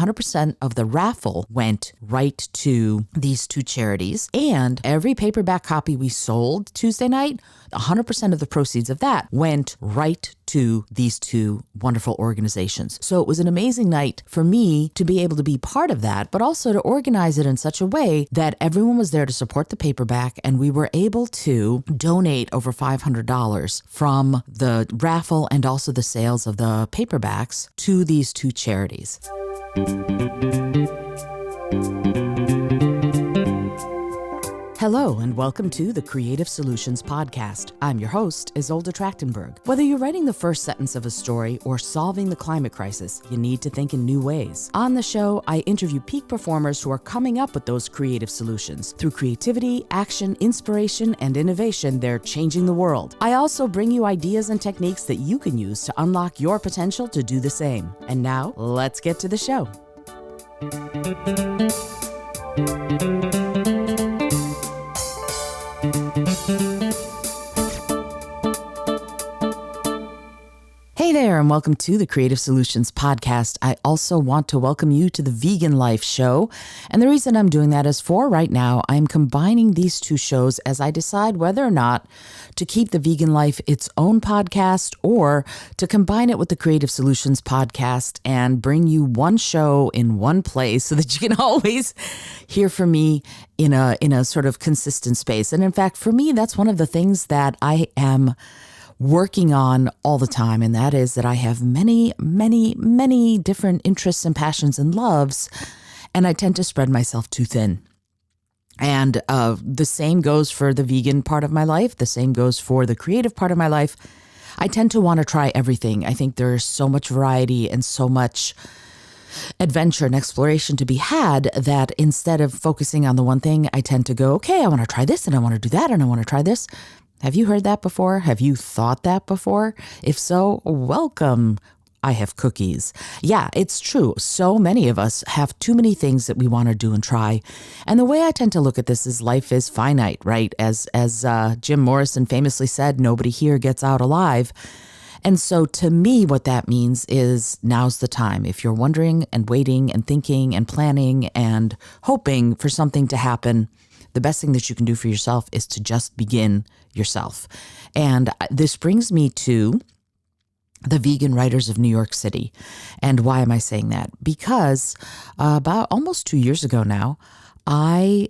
100% of the raffle went right to these two charities. And every paperback copy we sold Tuesday night, 100% of the proceeds of that went right to these two wonderful organizations. So it was an amazing night for me to be able to be part of that, but also to organize it in such a way that everyone was there to support the paperback, and we were able to donate over $500 from the raffle and also the sales of the paperbacks to these two charities. Hello and welcome to the Creative Solutions Podcast. I'm your host, Izolda Trachtenberg. Whether you're writing the first sentence of a story or solving the climate crisis, you need to think in new ways. On the show, I interview peak performers who are coming up with those creative solutions. Through creativity, action, inspiration, and innovation, they're changing the world. I also bring you ideas and techniques that you can use to unlock your potential to do the same. And now, let's get to the show. Hey there, and welcome to the Creative Solutions Podcast. I also want to welcome you to the Vegan Life Show. And the reason I'm doing that is for right now, I'm combining these two shows as I decide whether or not to keep the Vegan Life its own podcast or to combine it with the Creative Solutions Podcast and bring you one show in one place so that you can always hear from me in a sort of consistent space. And in fact, for me, that's one of the things that I am working on all the time, and that is that I have many, many, many different interests and passions and loves, and I tend to spread myself too thin. And the same goes for the vegan part of my life. The same goes for the creative part of my life. I tend to want to try everything. I think there's so much variety and so much adventure and exploration to be had that instead of focusing on the one thing, I tend to go, okay, I want to try this and I want to do that and I want to try this. Have you heard that before? Have you thought that before? If so, welcome. I have cookies. Yeah, it's true. So many of us have too many things that we want to do and try. And the way I tend to look at this is life is finite, right? As Jim Morrison famously said, nobody here gets out alive. And so to me, what that means is now's the time. If you're wondering and waiting and thinking and planning and hoping for something to happen, the best thing that you can do for yourself is to just begin yourself. And this brings me to the Vegan Writers of New York City. And why am I saying that? Because about almost 2 years ago now, I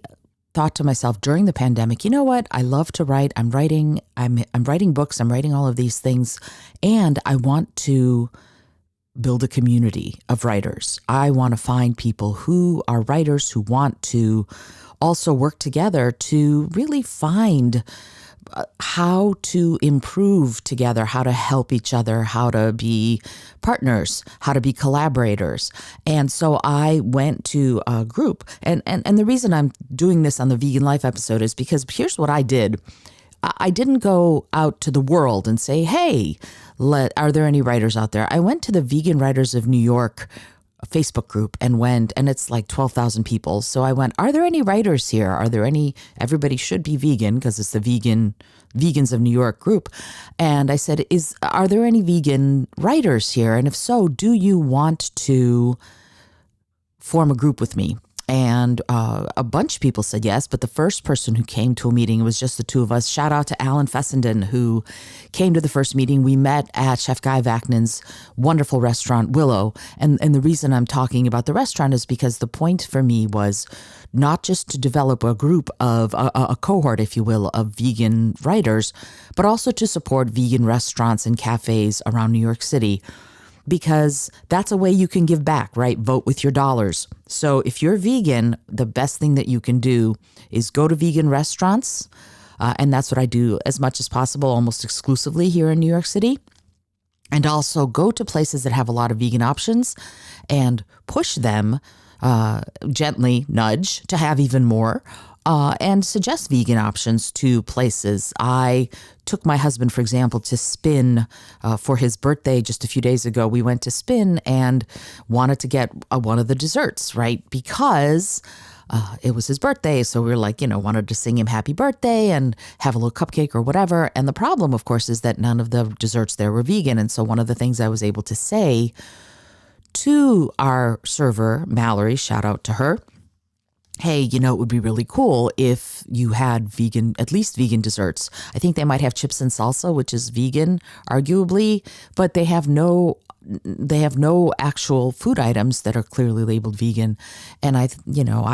thought to myself during the pandemic, you know what? I love to write. I'm writing books. I'm writing all of these things. And I want to build a community of writers. I want to find people who are writers who want to also work together to really find how to improve together, how to help each other, how to be partners, how to be collaborators. And so I went to a group. And the reason I'm doing this on the Vegan Life episode is because here's what I did. I didn't go out to the world and say, hey, are there any writers out there? I went to the Vegan Writers of New York Facebook group and it's like 12,000 people. So I went, are there any writers here? Are there any, everybody should be vegan because it's the Vegans of New York group. And I said, are there any vegan writers here? And if so, do you want to form a group with me? And a bunch of people said yes, but the first person who came to a meeting, it was just the two of us. Shout out to Alan Fessenden, who came to the first meeting. We met at Chef Guy Vaknin's wonderful restaurant, Willow. And the reason I'm talking about the restaurant is because the point for me was not just to develop a group of, a cohort, if you will, of vegan writers, but also to support vegan restaurants and cafes around New York City. Because that's a way you can give back, right? Vote with your dollars. So if you're vegan, the best thing that you can do is go to vegan restaurants. And that's what I do as much as possible, almost exclusively here in New York City. And also go to places that have a lot of vegan options and push them, gently nudge to have even more. And suggest vegan options to places. I took my husband, for example, to Spin for his birthday just a few days ago. We went to Spin and wanted to get one of the desserts, right? Because it was his birthday. So we were like, wanted to sing him happy birthday and have a little cupcake or whatever. And the problem, of course, is that none of the desserts there were vegan. And so one of the things I was able to say to our server, Mallory, shout out to her. Hey, it would be really cool if you had at least vegan desserts. I think they might have chips and salsa, which is vegan, arguably, but they have no actual food items that are clearly labeled vegan. And I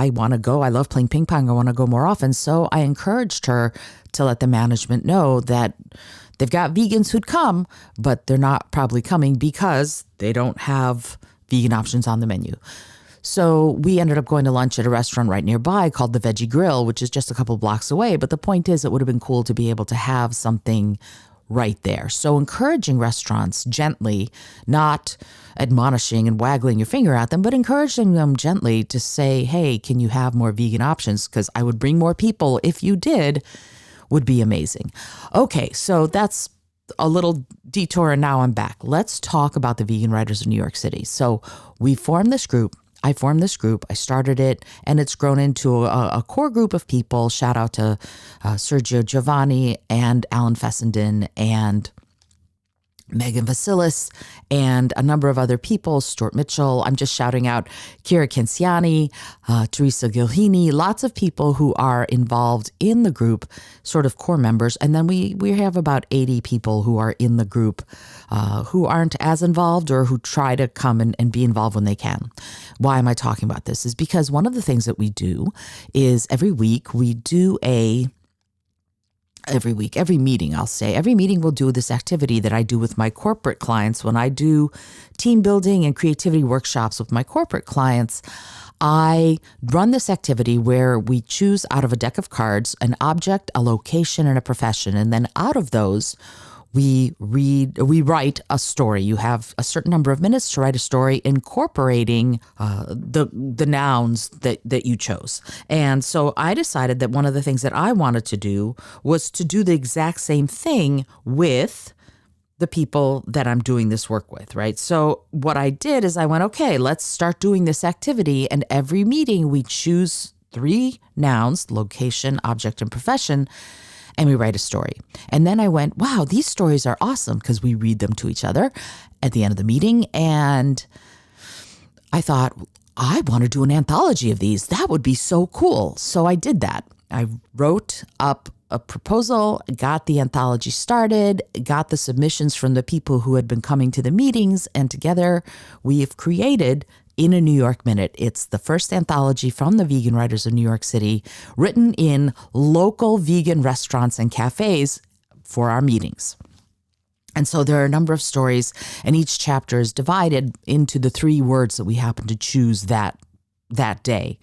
want to go. I love playing ping pong. I want to go more often. So I encouraged her to let the management know that they've got vegans who'd come, but they're not probably coming because they don't have vegan options on the menu. So we ended up going to lunch at a restaurant right nearby called the Veggie Grill, which is just a couple blocks away. But the point is, it would have been cool to be able to have something right there. So encouraging restaurants gently, not admonishing and waggling your finger at them, but encouraging them gently to say, hey, can you have more vegan options? Because I would bring more people if you did, would be amazing. Okay, so that's a little detour and now I'm back. Let's talk about the Vegan Writers of New York City. So we formed this group. I formed this group. I started it, and it's grown into a core group of people. Shout out to Sergio Giovanni and Alan Fessenden and Megan Vasilis and a number of other people, Stuart Mitchell. I'm just shouting out Kira Kenciani, Teresa Gilhini, lots of people who are involved in the group, sort of core members. And then we have about 80 people who are in the group who aren't as involved or who try to come and be involved when they can. Why am I talking about this? Is because one of the things that we do is every week we do every meeting we'll do this activity that I do with my corporate clients. When I do team building and creativity workshops with my corporate clients, I run this activity where we choose out of a deck of cards an object, a location, and a profession. And then out of those, we write a story. You have a certain number of minutes to write a story incorporating the nouns that you chose. And so I decided that one of the things that I wanted to do was to do the exact same thing with the people that I'm doing this work with, right? So what I did is I went, okay, let's start doing this activity. And every meeting we choose 3 nouns, location, object, and profession, and we write a story. And then I went, wow, these stories are awesome, because we read them to each other at the end of the meeting. And I thought, I want to do an anthology of these. That would be so cool. So I did that. I wrote up a proposal, got the anthology started, got the submissions from the people who had been coming to the meetings, and together we have created In a New York Minute. It's the first anthology from the Vegan Writers of New York City, written in local vegan restaurants and cafes for our meetings. And so there are a number of stories, and each chapter is divided into the 3 words that we happen to choose that day.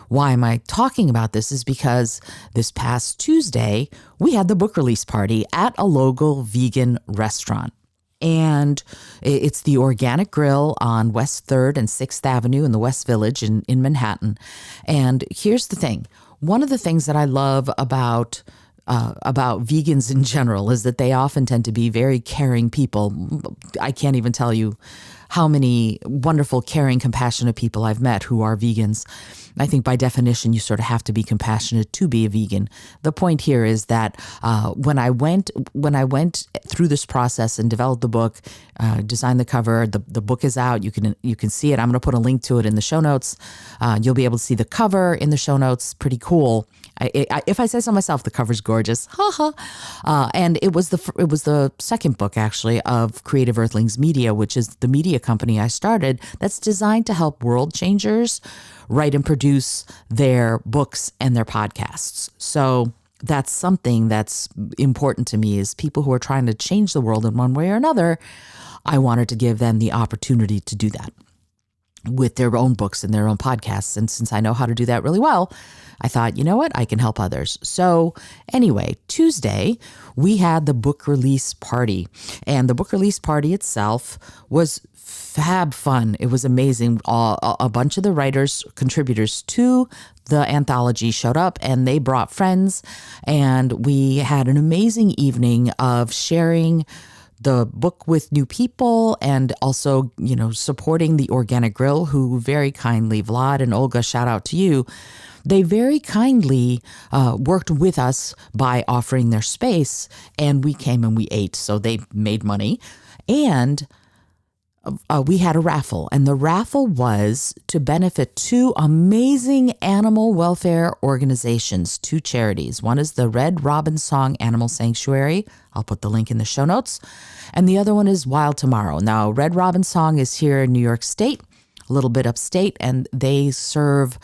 Why am I talking about this is because this past Tuesday, we had the book release party at a local vegan restaurant. And it's the Organic Grill on West 3rd and 6th Avenue in the West Village in Manhattan. And here's the thing. One of the things that I love about vegans in general is that they often tend to be very caring people. I can't even tell you how many wonderful, caring, compassionate people I've met who are vegans. I think by definition, you sort of have to be compassionate to be a vegan. The point here is that when I went through this process and developed the book, designed the cover, the book is out. You can see it. I'm going to put a link to it in the show notes. You'll be able to see the cover in the show notes. Pretty cool. If I say so myself, the cover's gorgeous. And it was the second book actually of Creative Earthlings Media, which is the media company I started that's designed to help world changers write and produce their books and their podcasts. So that's something that's important to me, is people who are trying to change the world in one way or another. I wanted to give them the opportunity to do that with their own books and their own podcasts. And since I know how to do that really well, I thought, you know what, I can help others. So anyway, Tuesday, we had the book release party. And the book release party itself was fab fun. It was amazing. A bunch of the writers, contributors to the anthology showed up, and they brought friends. And we had an amazing evening of sharing the book with new people, and also, supporting the Organic Grill, who very kindly, Vlad and Olga, shout out to you. They very kindly worked with us by offering their space, and we came and we ate. So they made money. And we had a raffle, and the raffle was to benefit two amazing animal welfare organizations, two charities. One is the Red Robin Song Animal Sanctuary. I'll put the link in the show notes. And the other one is Wild Tomorrow. Now, Red Robin Song is here in New York State, a little bit upstate, and they serve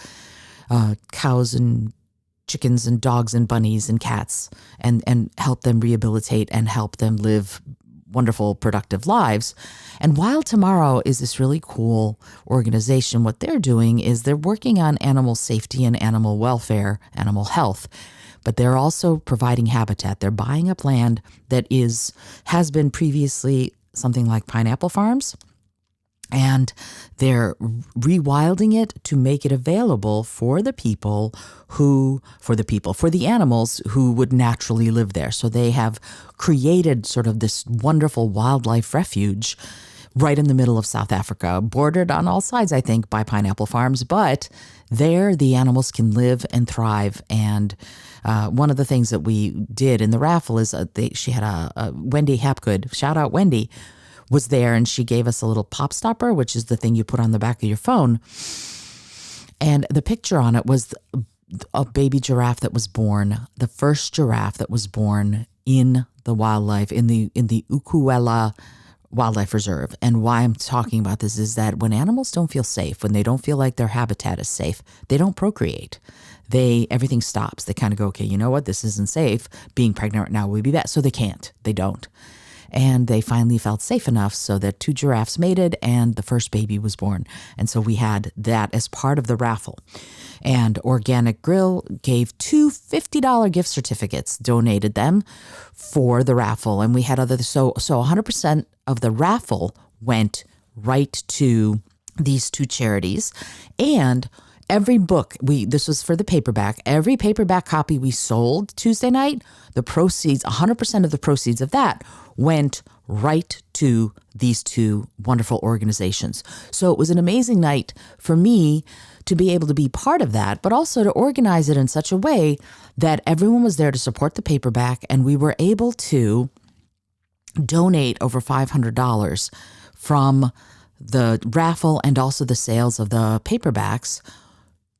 cows and chickens and dogs and bunnies and cats and help them rehabilitate and help them live wonderful, productive lives. And Wild Tomorrow is this really cool organization. What they're doing is they're working on animal safety and animal welfare, animal health, but they're also providing habitat. They're buying up land that has been previously something like pineapple farms, and they're rewilding it to make it available for the animals who would naturally live there. So they have created sort of this wonderful wildlife refuge right in the middle of South Africa, bordered on all sides, I think, by pineapple farms. But there the animals can live and thrive. And one of the things that we did in the raffle is she had a Wendy Hapgood, shout out Wendy, was there, and she gave us a little pop stopper, which is the thing you put on the back of your phone. And the picture on it was a baby giraffe that was born, the first giraffe that was born in the wildlife, in the Ukuela Wildlife Reserve. And why I'm talking about this is that when animals don't feel safe, when they don't feel like their habitat is safe, they don't procreate. Everything stops. They kind of go, okay, you know what? This isn't safe. Being pregnant right now would be bad. So they can't. They don't. And they finally felt safe enough so that two giraffes mated and the first baby was born. And so we had that as part of the raffle. And Organic Grill gave two $50 gift certificates, donated them for the raffle. And we had so 100% of the raffle went right to these two charities. And every book, this was for the paperback, every paperback copy we sold Tuesday night, the proceeds, 100% of the proceeds of that went right to these two wonderful organizations. So it was an amazing night for me to be able to be part of that, but also to organize it in such a way that everyone was there to support the paperback, and we were able to donate over $500 from the raffle and also the sales of the paperbacks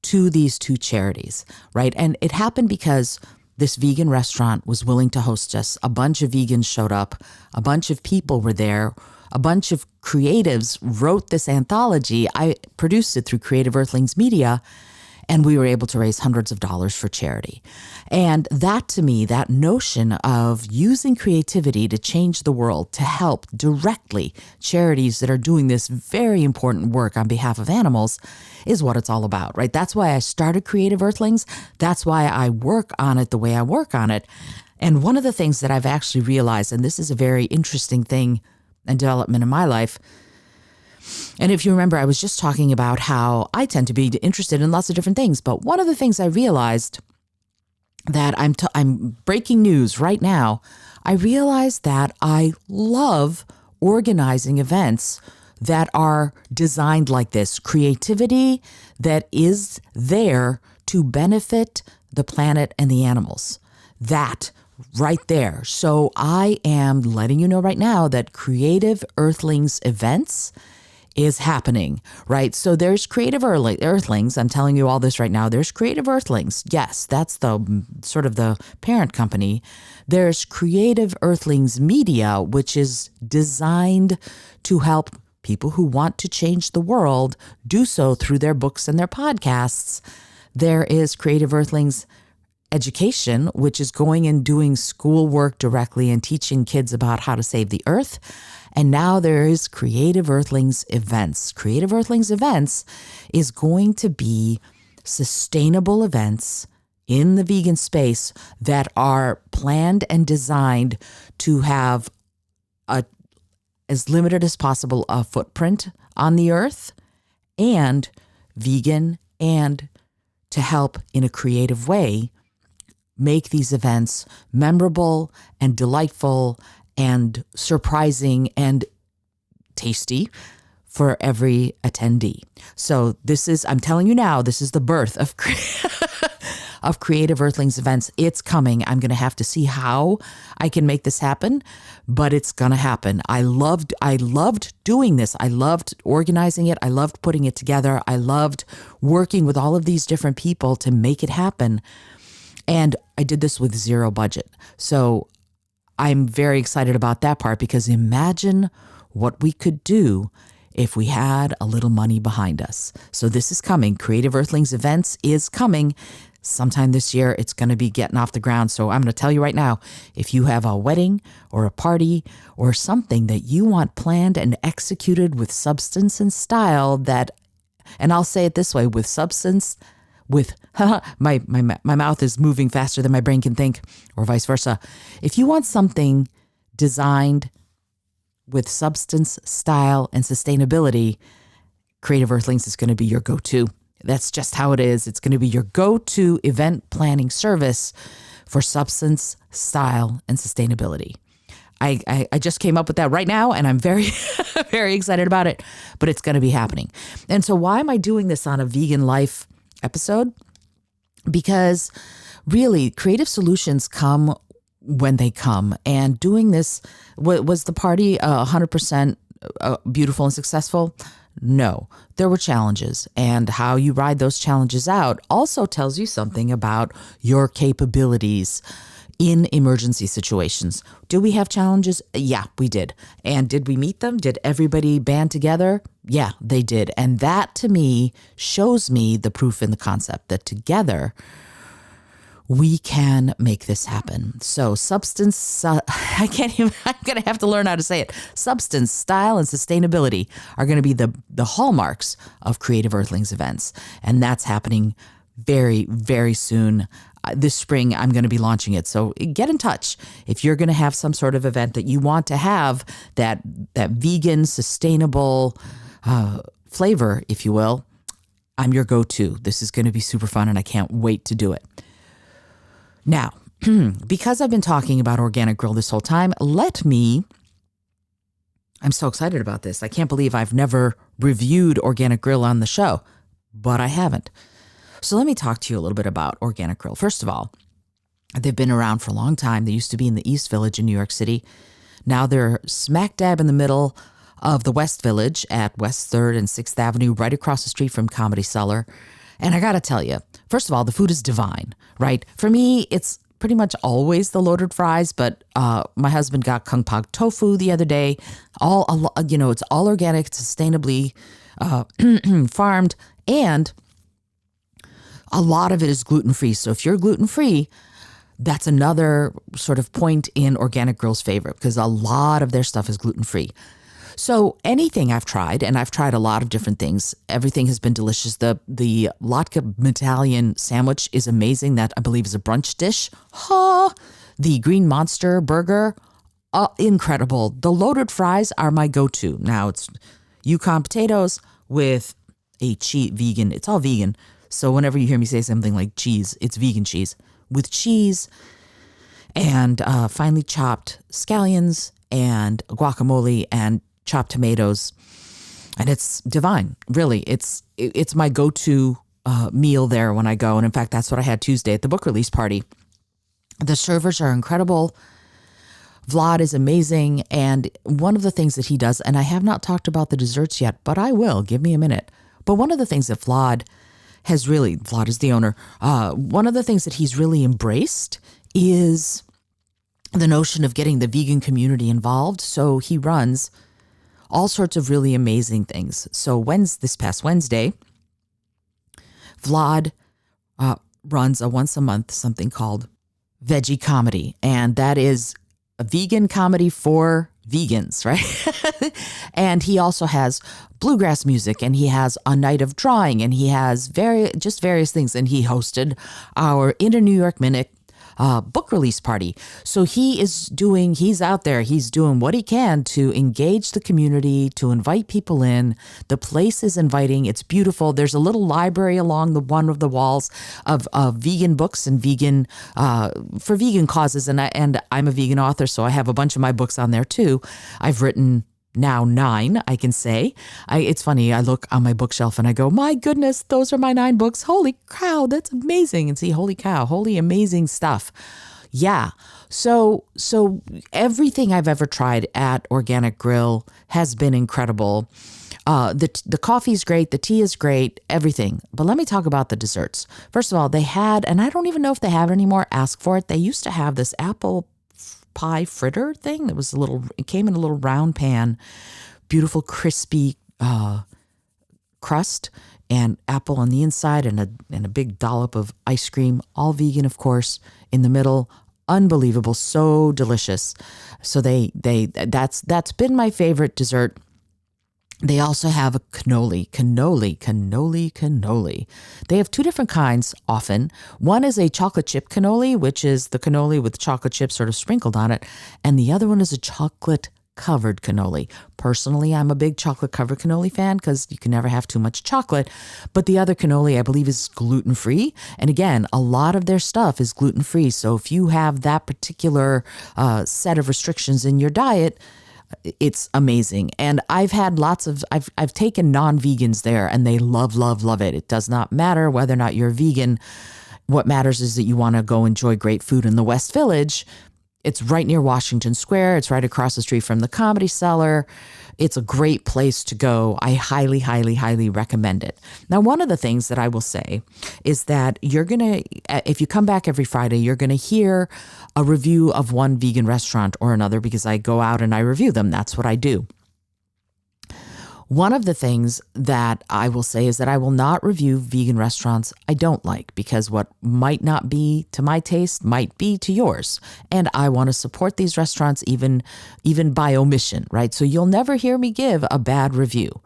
to these two charities, right? And it happened because this vegan restaurant was willing to host us. A bunch of vegans showed up. A bunch of people were there. A bunch of creatives wrote this anthology. I produced it through Creative Earthlings Media, and we were able to raise hundreds of dollars for charity. And that, to me, that notion of using creativity to change the world, to help directly charities that are doing this very important work on behalf of animals, is what it's all about, right? That's why I started Creative Earthlings. That's why I work on it the way I work on it. And one of the things that I've actually realized, and this is a very interesting thing and development in my life, and if you remember, I was just talking about how I tend to be interested in lots of different things. But one of the things I realized that I'm breaking news right now, I realized that I love organizing events that are designed like this, creativity that is there to benefit the planet and the animals. That right there. So I am letting you know right now that Creative Earthlings events is happening, right? So there's Creative Earthlings. I'm telling you all this right now. There's Creative Earthlings. Yes, that's the sort of the parent company. There's Creative Earthlings Media, which is designed to help people who want to change the world do so through their books and their podcasts. There is Creative Earthlings Education, which is going and doing schoolwork directly and teaching kids about how to save the earth. And now there is Creative Earthlings Events. Creative Earthlings Events is going to be sustainable events in the vegan space that are planned and designed to have as limited as possible a footprint on the earth, and vegan, and to help in a creative way make these events memorable and delightful and surprising and tasty for every attendee. So I'm telling you now, this is the birth of of Creative Earthlings events. It's coming. I'm going to have to see how I can make this happen, but it's going to happen. I loved doing this. I loved organizing it. I loved putting it together. I loved working with all of these different people to make it happen. And I did this with zero budget. So I'm very excited about that part, because imagine what we could do if we had a little money behind us. So this is coming. Creative Earthlings events is coming sometime this year. It's going to be getting off the ground. So I'm going to tell you right now, if you have a wedding or a party or something that you want planned and executed with substance and style, and I'll say it this way, with substance, with my mouth is moving faster than my brain can think, or vice versa. If you want something designed with substance, style, and sustainability, Creative Earthlings is going to be your go-to. That's just how it is. It's going to be your go-to event planning service for substance, style, and sustainability. I just came up with that right now, and I'm very, very excited about it, but it's going to be happening. And so why am I doing this on a vegan life episode? Because really, creative solutions come when they come. And doing this, was the party 100% beautiful and successful? No, there were challenges, and how you ride those challenges out also tells you something about your capabilities in emergency situations. Do we have challenges? Yeah, we did. And did we meet them? Did everybody band together? Yeah, they did. And that to me shows me the proof in the concept that together we can make this happen. So substance, I'm going to have to learn how to say it. Substance, style, and sustainability are going to be the hallmarks of Creative Earthlings events. And that's happening very, very soon. This spring, I'm going to be launching it. So get in touch. If you're going to have some sort of event that you want to have that vegan, sustainable flavor, if you will, I'm your go-to. This is going to be super fun, and I can't wait to do it. Now, because I've been talking about Organic Grill this whole time, I'm so excited about this. I can't believe I've never reviewed Organic Grill on the show, but I haven't. So let me talk to you a little bit about Organic Grill. First of all, they've been around for a long time. They used to be in the East Village in New York City. Now they're smack dab in the middle of the West Village at West 3rd and 6th Avenue, right across the street from Comedy Cellar. And I got to tell you, first of all, the food is divine, right? For me, it's pretty much always the loaded fries, but my husband got kung pao tofu the other day. It's all organic, sustainably farmed, and a lot of it is gluten-free. So if you're gluten-free, that's another sort of point in Organic Grill's favor, because a lot of their stuff is gluten-free. So anything I've tried, and I've tried a lot of different things, everything has been delicious. The latke medallion sandwich is amazing. That, I believe, is a brunch dish. The Green Monster burger, incredible. The loaded fries are my go-to. Now it's Yukon potatoes with a vegan. It's all vegan. So whenever you hear me say something like cheese, it's vegan cheese with cheese and finely chopped scallions and guacamole and chopped tomatoes, and it's divine. Really, it's my go-to meal there when I go. And in fact, that's what I had Tuesday at the book release party. The servers are incredible. Vlad is amazing, and one of the things that he does, and I have not talked about the desserts yet, but I will. Give me a minute. But one of the things that Vlad is the owner. One of the things that he's really embraced is the notion of getting the vegan community involved. So he runs all sorts of really amazing things. So this past Wednesday, Vlad runs a once a month something called Veggie Comedy. And that is a vegan comedy for vegans, right? And he also has bluegrass music, and he has a night of drawing, and he has various things. And he hosted our Inner New York Minute book release party. So he's out there, he's doing what he can to engage the community, to invite people in. The place is inviting. It's beautiful. There's a little library along one of the walls of vegan books and vegan, for vegan causes. And I'm a vegan author, so I have a bunch of my books on there too. I've written now 9, I can say. It's funny, I look on my bookshelf and I go, my goodness, those are my 9 books. Holy cow, that's amazing. And see, holy cow, holy amazing stuff. Yeah. So everything I've ever tried at Organic Grill has been incredible. The coffee's great, the tea is great, everything. But let me talk about the desserts. First of all, they had, and I don't even know if they have it anymore, ask for it. They used to have this apple pie fritter thing that was it came in a little round pan, beautiful crispy crust and apple on the inside and a big dollop of ice cream, all vegan, of course, in the middle. Unbelievable, so delicious. So that's been my favorite dessert. They also have a cannoli. They have 2 different kinds often. One is a chocolate chip cannoli, which is the cannoli with chocolate chips sort of sprinkled on it. And the other one is a chocolate covered cannoli. Personally, I'm a big chocolate covered cannoli fan because you can never have too much chocolate. But the other cannoli, I believe, is gluten-free. And again, a lot of their stuff is gluten-free. So if you have that particular set of restrictions in your diet, it's amazing. And I've had I've taken non-vegans there and they love it. It does not matter whether or not you're vegan. What matters is that you want to go enjoy great food in the West Village. It's right near Washington Square. It's right across the street from the Comedy Cellar. It's a great place to go. I highly, highly, highly recommend it. Now, one of the things that I will say is that if you come back every Friday, you're going to hear a review of one vegan restaurant or another because I go out and I review them. That's what I do. One of the things that I will say is that I will not review vegan restaurants I don't like because what might not be to my taste might be to yours. And I want to support these restaurants even by omission, right? So you'll never hear me give a bad review.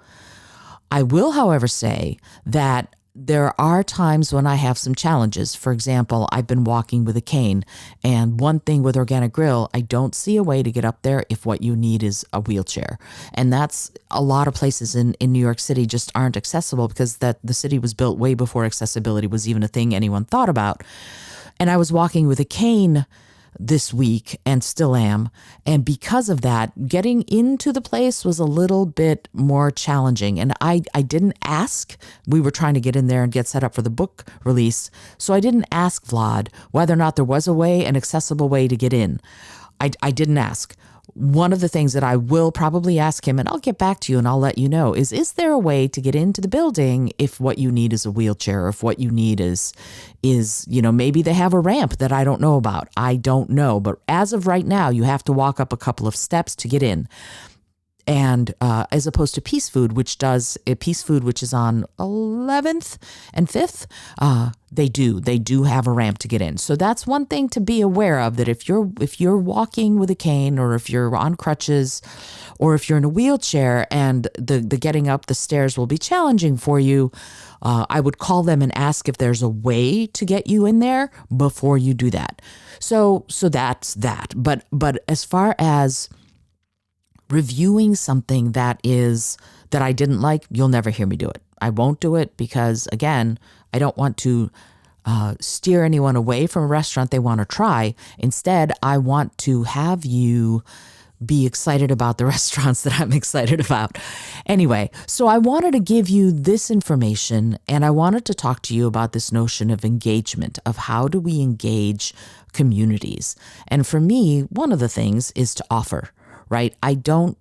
I will, however, say that there are times when I have some challenges. For example, I've been walking with a cane, and one thing with Organic Grill, I don't see a way to get up there if what you need is a wheelchair. And that's a lot of places in New York City just aren't accessible because the city was built way before accessibility was even a thing anyone thought about. And I was walking with a cane this week and still am. And because of that, getting into the place was a little bit more challenging. And I didn't ask. We were trying to get in there and get set up for the book release. So I didn't ask Vlad whether or not there was an accessible way to get in. I didn't ask. One of the things that I will probably ask him, and I'll get back to you and I'll let you know, is there a way to get into the building if what you need is a wheelchair or if what you need is, maybe they have a ramp that I don't know about. I don't know. But as of right now, you have to walk up a couple of steps to get in. And as opposed to Peace Food, which is on 11th and 5th, they do have a ramp to get in. So that's one thing to be aware of, that if you're walking with a cane or if you're on crutches or if you're in a wheelchair and the getting up the stairs will be challenging for you, I would call them and ask if there's a way to get you in there before you do that. So that's that. But as far as reviewing something that I didn't like, you'll never hear me do it. I won't do it because, again, I don't want to steer anyone away from a restaurant they want to try. Instead, I want to have you be excited about the restaurants that I'm excited about. Anyway, so I wanted to give you this information and I wanted to talk to you about this notion of engagement, of how do we engage communities. And for me, one of the things is to offer. Right? I don't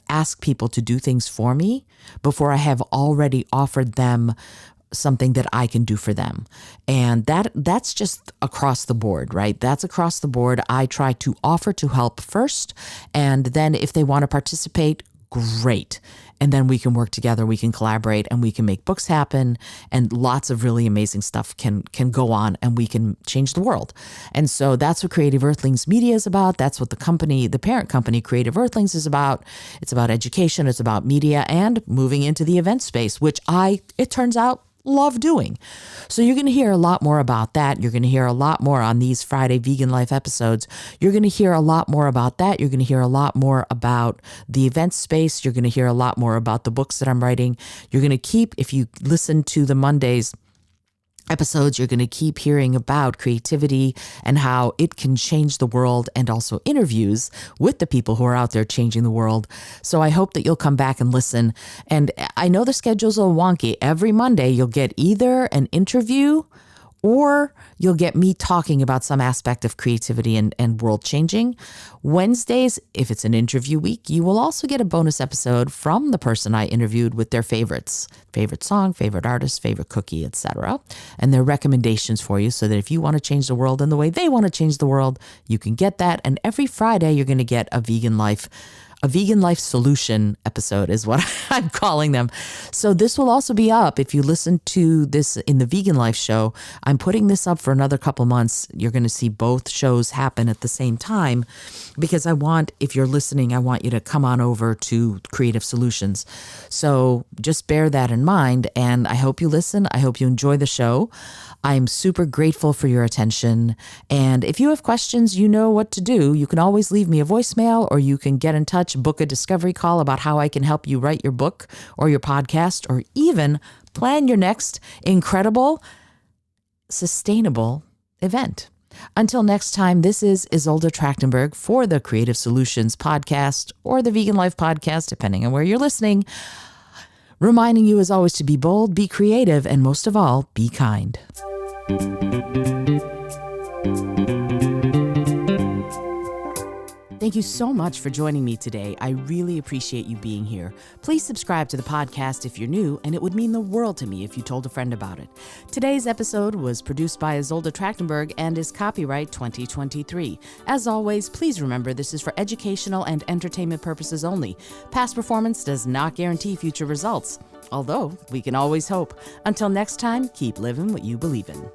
ask people to do things for me before I have already offered them something that I can do for them. And that's just across the board, right? That's across the board. I try to offer to help first, and then if they want to participate, great. And then we can work together, we can collaborate, and we can make books happen, and lots of really amazing stuff can go on, and we can change the world. And so that's what Creative Earthlings Media is about. That's what the parent company, Creative Earthlings, is about. It's about education, it's about media, and moving into the event space, which it turns out, love doing. So you're going to hear a lot more about that. You're going to hear a lot more on these Friday Vegan Life episodes. You're going to hear a lot more about that. You're going to hear a lot more about the event space. You're going to hear a lot more about the books that I'm writing. You're going to if you listen to the Mondays, episodes, you're going to keep hearing about creativity and how it can change the world, and also interviews with the people who are out there changing the world. So I hope that you'll come back and listen. And I know the schedule's a little wonky. Every Monday, you'll get either an interview or you'll get me talking about some aspect of creativity and world changing. Wednesdays, if it's an interview week, you will also get a bonus episode from the person I interviewed with their favorites, favorite song, favorite artist, favorite cookie, etc., and their recommendations for you, so that if you want to change the world in the way they want to change the world, you can get that. And every Friday, you're going to get a vegan life solution episode is what I'm calling them. So this will also be up. If you listen to this in the Vegan Life show, I'm putting this up for another couple months. You're going to see both shows happen at the same time, because if you're listening, I want you to come on over to Creative Solutions. So just bear that in mind. And I hope you listen. I hope you enjoy the show. I'm super grateful for your attention. And if you have questions, you know what to do. You can always leave me a voicemail, or you can get in touch, book a discovery call about how I can help you write your book or your podcast, or even plan your next incredible, sustainable event. Until next time, this is Izolda Trachtenberg for the Creative Solutions podcast, or the Vegan Life podcast, depending on where you're listening, reminding you as always to be bold, be creative, and most of all, be kind. Thank you so much for joining me today. I really appreciate you being here. Please subscribe to the podcast if you're new, and it would mean the world to me if you told a friend about it. Today's episode was produced by Izolda Trachtenberg and is copyright 2023. As always, please remember this is for educational and entertainment purposes only. Past performance does not guarantee future results, although we can always hope. Until next time, keep living what you believe in.